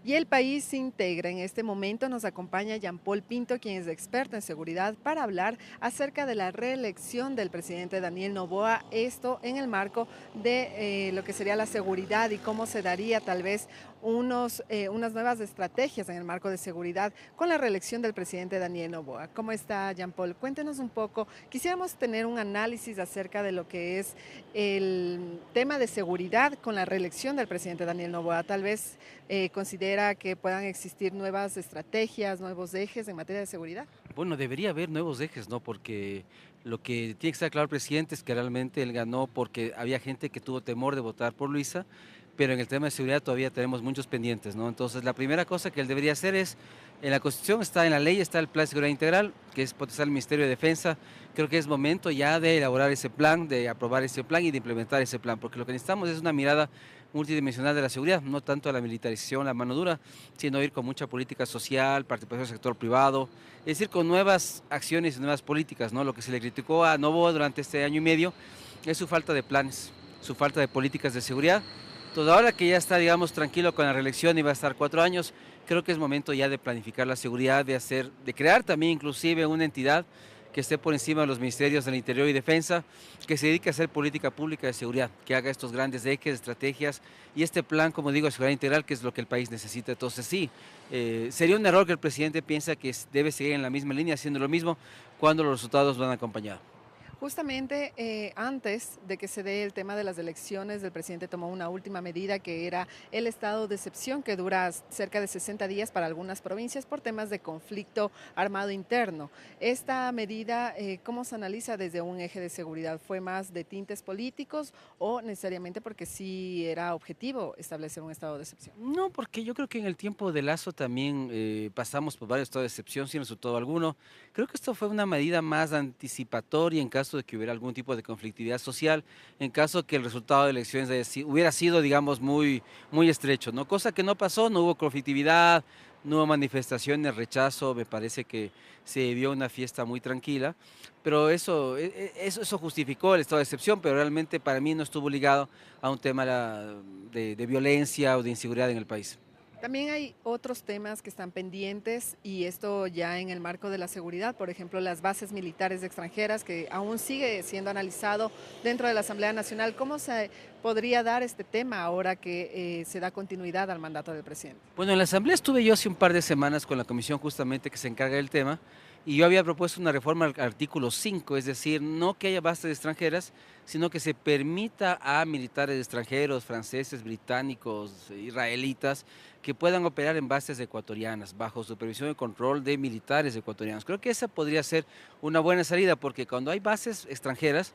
Y el país se integra. En este momento nos acompaña Jean-Paul Pinto, quien es experto en seguridad, para hablar acerca de la reelección del presidente Daniel Noboa, esto en el marco de lo que sería la seguridad y cómo se daría tal vez unas nuevas estrategias en el marco de seguridad con la reelección del presidente Daniel Noboa. ¿Cómo está, Jean-Paul? Cuéntenos un poco. Quisiéramos tener un análisis acerca de lo que es el tema de seguridad con la reelección del presidente Daniel Noboa. Tal vez considera que puedan existir nuevas estrategias, nuevos ejes en materia de seguridad. Bueno, debería haber nuevos ejes, ¿no? Porque lo que tiene que estar claro el presidente es que realmente él ganó porque había gente que tuvo temor de votar por Luisa, pero en el tema de seguridad todavía tenemos muchos pendientes, ¿no? Entonces, la primera cosa que él debería hacer es, en la Constitución está, en la ley está el Plan de Seguridad Integral, que es potestad del Ministerio de Defensa. Creo que es momento ya de elaborar ese plan, de aprobar ese plan y de implementar ese plan, porque lo que necesitamos es una mirada multidimensional de la seguridad, no tanto a la militarización, la mano dura, sino ir con mucha política social, participación del sector privado, es decir, con nuevas acciones y nuevas políticas, ¿no? Lo que se le criticó a Noboa durante este año y medio es su falta de planes, su falta de políticas de seguridad. Entonces, ahora que ya está, digamos, tranquilo con la reelección y va a estar 4 años, creo que es momento ya de planificar la seguridad, de crear también inclusive una entidad que esté por encima de los ministerios del Interior y Defensa, que se dedique a hacer política pública de seguridad, que haga estos grandes ejes, estrategias y este plan, como digo, de seguridad integral, que es lo que el país necesita. Entonces sí, sería un error que el presidente piensa que debe seguir en la misma línea, haciendo lo mismo, cuando los resultados lo han acompañado. Justamente antes de que se dé el tema de las elecciones, el presidente tomó una última medida que era el estado de excepción que dura cerca de 60 días para algunas provincias por temas de conflicto armado interno. Esta medida, ¿cómo se analiza desde un eje de seguridad? ¿Fue más de tintes políticos o necesariamente porque sí era objetivo establecer un estado de excepción? No, porque yo creo que en el tiempo de Lazo también pasamos por varios estados de excepción sin resultado alguno. Creo que esto fue una medida más anticipatoria en caso de que hubiera algún tipo de conflictividad social, en caso que el resultado de elecciones hubiera sido, digamos, muy estrecho, ¿no? Cosa que no pasó, no hubo conflictividad, no hubo manifestaciones, rechazo, me parece que se vivió una fiesta muy tranquila, pero eso justificó el estado de excepción, pero realmente para mí no estuvo ligado a un tema de violencia o de inseguridad en el país. También hay otros temas que están pendientes y esto ya en el marco de la seguridad, por ejemplo, las bases militares extranjeras que aún sigue siendo analizado dentro de la Asamblea Nacional. ¿Cómo se podría dar este tema ahora que se da continuidad al mandato del presidente? Bueno, en la asamblea estuve yo hace un par de semanas con la comisión justamente que se encarga del tema y yo había propuesto una reforma al artículo 5, es decir, no que haya bases extranjeras, sino que se permita a militares extranjeros, franceses, británicos, israelitas, que puedan operar en bases ecuatorianas, bajo supervisión y control de militares ecuatorianos. Creo que esa podría ser una buena salida, porque cuando hay bases extranjeras,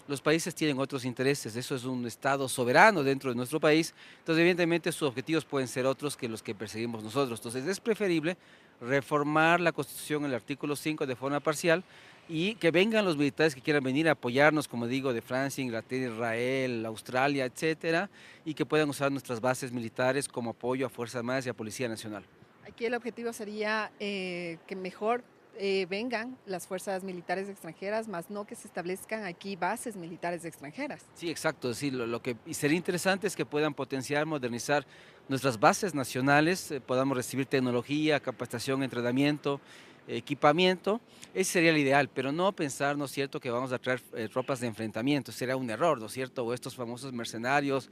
los países tienen otros intereses, eso es un Estado soberano dentro de nuestro país, entonces evidentemente sus objetivos pueden ser otros que los que perseguimos nosotros, entonces es preferible reformar la Constitución, el artículo 5 de forma parcial y que vengan los militares que quieran venir a apoyarnos, como digo, de Francia, Inglaterra, Israel, Australia, etcétera, y que puedan usar nuestras bases militares como apoyo a Fuerzas Armadas y a Policía Nacional. Aquí el objetivo sería que mejor vengan las fuerzas militares extranjeras, más no que se establezcan aquí bases militares extranjeras. Sí, exacto. Sí, lo que y sería interesante es que puedan potenciar, modernizar nuestras bases nacionales, podamos recibir tecnología, capacitación, entrenamiento, equipamiento. Ese sería el ideal, pero no pensar, ¿no es cierto?, que vamos a traer tropas de enfrentamiento. Sería un error, ¿no es cierto? O estos famosos mercenarios,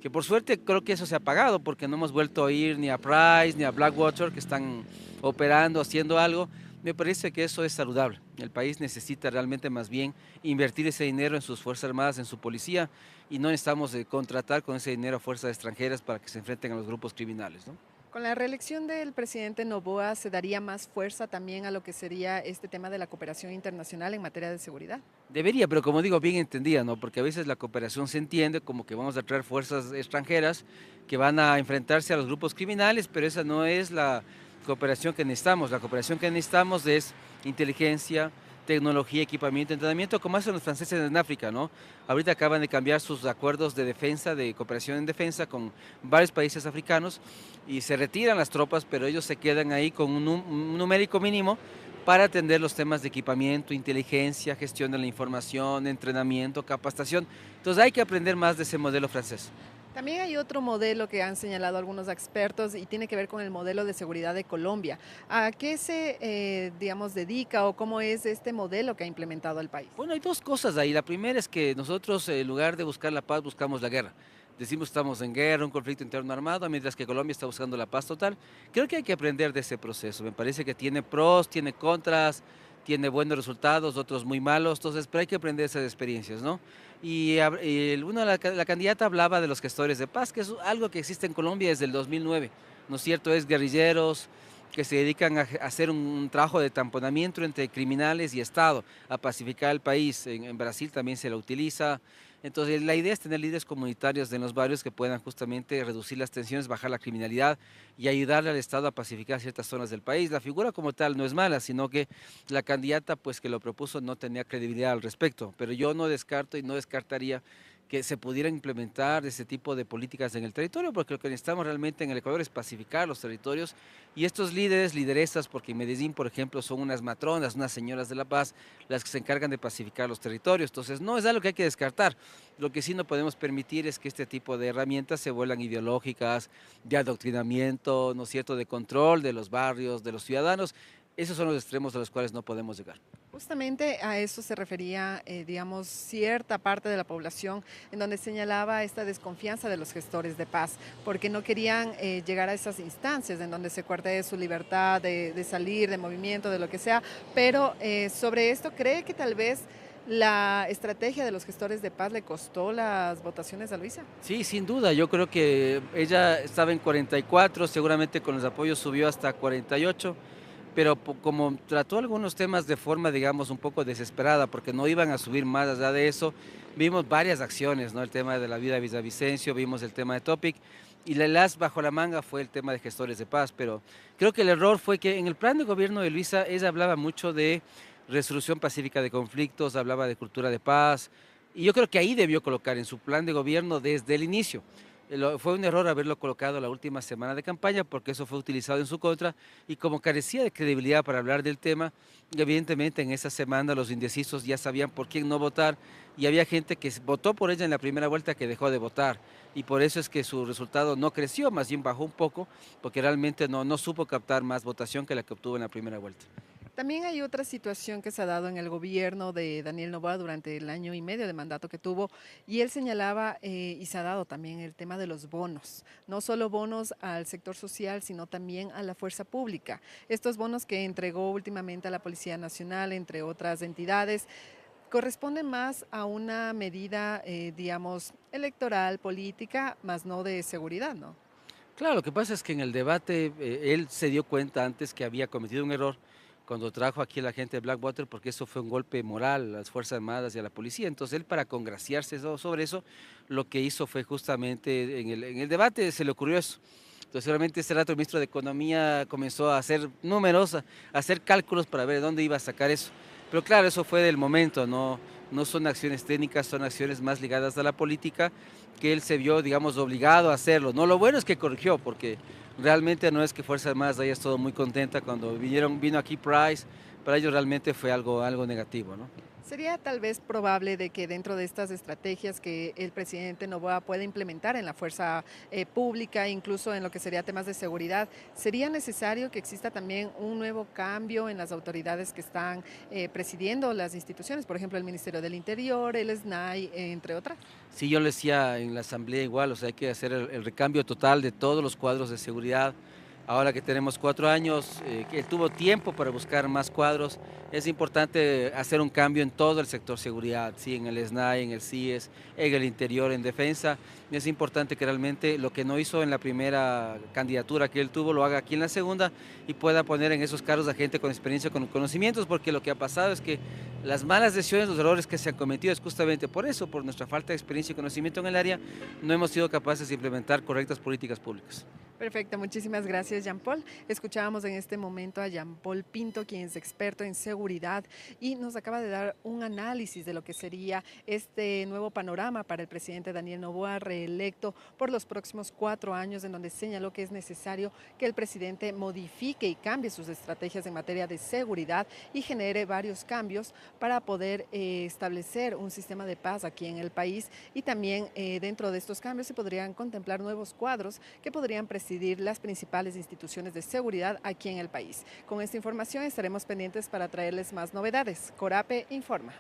que por suerte creo que eso se ha apagado porque no hemos vuelto a ir ni a Price ni a Blackwater, que están operando, haciendo algo. Me parece que eso es saludable. El país necesita realmente más bien invertir ese dinero en sus Fuerzas Armadas, en su policía, y no necesitamos contratar con ese dinero a fuerzas extranjeras para que se enfrenten a los grupos criminales, ¿no? Con la reelección del presidente Noboa se daría más fuerza también a lo que sería este tema de la cooperación internacional en materia de seguridad. Debería, pero como digo, bien entendida, ¿no? Porque a veces la cooperación se entiende como que vamos a traer fuerzas extranjeras que van a enfrentarse a los grupos criminales, pero esa no es la cooperación que necesitamos. La cooperación que necesitamos es inteligencia, tecnología, equipamiento, entrenamiento, como hacen los franceses en África, ¿no? Ahorita acaban de cambiar sus acuerdos de defensa, de cooperación en defensa con varios países africanos y se retiran las tropas, pero ellos se quedan ahí con un numérico mínimo para atender los temas de equipamiento, inteligencia, gestión de la información, entrenamiento, capacitación. Entonces hay que aprender más de ese modelo francés. También hay otro modelo que han señalado algunos expertos y tiene que ver con el modelo de seguridad de Colombia. ¿A qué se, digamos, dedica o cómo es este modelo que ha implementado el país? Bueno, hay dos cosas ahí. La primera es que nosotros, en lugar de buscar la paz, buscamos la guerra. Decimos que estamos en guerra, un conflicto interno armado, mientras que Colombia está buscando la paz total. Creo que hay que aprender de ese proceso. Me parece que tiene pros, tiene contras, tiene buenos resultados, otros muy malos. Entonces, pero hay que aprender esas experiencias, ¿no? La candidata hablaba de los gestores de paz, que es algo que existe en Colombia desde el 2009, ¿no es cierto? Es guerrilleros que se dedican a hacer un trabajo de tamponamiento entre criminales y Estado, a pacificar el país. En Brasil también se la utiliza. Entonces, la idea es tener líderes comunitarios en los barrios que puedan justamente reducir las tensiones, bajar la criminalidad y ayudarle al Estado a pacificar ciertas zonas del país. La figura como tal no es mala, sino que la candidata pues, que lo propuso no tenía credibilidad al respecto. Pero yo no descarto y no descartaría que se pudieran implementar ese tipo de políticas en el territorio, porque lo que necesitamos realmente en el Ecuador es pacificar los territorios y estos líderes, lideresas, porque en Medellín, por ejemplo, son unas matronas, unas señoras de la paz, las que se encargan de pacificar los territorios. Entonces, no es algo que hay que descartar. Lo que sí no podemos permitir es que este tipo de herramientas se vuelvan ideológicas, de adoctrinamiento, ¿no es cierto?, de control de los barrios, de los ciudadanos. Esos son los extremos a los cuales no podemos llegar. Justamente a eso se refería, digamos, cierta parte de la población en donde señalaba esta desconfianza de los gestores de paz, porque no querían llegar a esas instancias en donde se cuartee su libertad de salir, de movimiento, de lo que sea, pero sobre esto, ¿cree que tal vez la estrategia de los gestores de paz le costó las votaciones a Luisa? Sí, sin duda, yo creo que ella estaba en 44, seguramente con los apoyos subió hasta 48, pero como trató algunos temas de forma, digamos, un poco desesperada, porque no iban a subir más allá de eso, vimos varias acciones, ¿no? El tema de la vida de Villavicencio, vimos el tema de Topic, y el as bajo la manga fue el tema de gestores de paz, pero creo que el error fue que en el plan de gobierno de Luisa, ella hablaba mucho de resolución pacífica de conflictos, hablaba de cultura de paz, y yo creo que ahí debió colocar en su plan de gobierno desde el inicio. Fue un error haberlo colocado la última semana de campaña porque eso fue utilizado en su contra y como carecía de credibilidad para hablar del tema, evidentemente en esa semana los indecisos ya sabían por quién no votar y había gente que votó por ella en la primera vuelta que dejó de votar y por eso es que su resultado no creció, más bien bajó un poco porque realmente no supo captar más votación que la que obtuvo en la primera vuelta. También hay otra situación que se ha dado en el gobierno de Daniel Noboa durante el año y medio de mandato que tuvo y él señalaba y se ha dado también el tema de los bonos, no solo bonos al sector social, sino también a la fuerza pública. Estos bonos que entregó últimamente a la Policía Nacional, entre otras entidades, corresponden más a una medida, digamos, electoral, política, más no de seguridad, ¿no? Claro, lo que pasa es que en el debate él se dio cuenta antes que había cometido un error cuando trajo aquí a la gente de Blackwater, porque eso fue un golpe moral a las Fuerzas Armadas y a la policía. Entonces él, para congraciarse sobre eso, lo que hizo fue justamente en el debate se le ocurrió eso. Entonces seguramente ese rato el ministro de Economía comenzó a hacer números, a hacer cálculos para ver de dónde iba a sacar eso. Pero claro, eso fue del momento, no son acciones técnicas, son acciones más ligadas a la política, que él se vio, digamos, obligado a hacerlo. No, lo bueno es que corrigió, porque realmente no es que Fuerzas Armadas haya estado muy contenta cuando vino aquí Price, para ellos realmente fue algo negativo, ¿no? ¿Sería tal vez probable de que dentro de estas estrategias que el presidente Noboa pueda implementar en la fuerza pública, incluso en lo que sería temas de seguridad, sería necesario que exista también un nuevo cambio en las autoridades que están presidiendo las instituciones, por ejemplo, el Ministerio del Interior, el SNAI, entre otras? Sí, yo le decía en la asamblea igual, o sea, hay que hacer el recambio total de todos los cuadros de seguridad. Ahora que tenemos 4 años, que él tuvo tiempo para buscar más cuadros, es importante hacer un cambio en todo el sector seguridad, ¿sí? En el SNAI, en el CIES, en el interior, en defensa. Es importante que realmente lo que no hizo en la primera candidatura que él tuvo, lo haga aquí en la segunda y pueda poner en esos cargos a gente con experiencia, con conocimientos, porque lo que ha pasado es que las malas decisiones, los errores que se han cometido es justamente por eso, por nuestra falta de experiencia y conocimiento en el área, no hemos sido capaces de implementar correctas políticas públicas. Perfecto, muchísimas gracias, Jean Paul. Escuchábamos en este momento a Jean Paul Pinto, quien es experto en seguridad y nos acaba de dar un análisis de lo que sería este nuevo panorama para el presidente Daniel Noboa, reelecto por los próximos 4 años, en donde señaló que es necesario que el presidente modifique y cambie sus estrategias en materia de seguridad y genere varios cambios para poder establecer un sistema de paz aquí en el país, y también dentro de estos cambios se podrían contemplar nuevos cuadros que podrían presidir las principales instituciones de seguridad aquí en el país. Con esta información estaremos pendientes para traerles más novedades. Corape informa.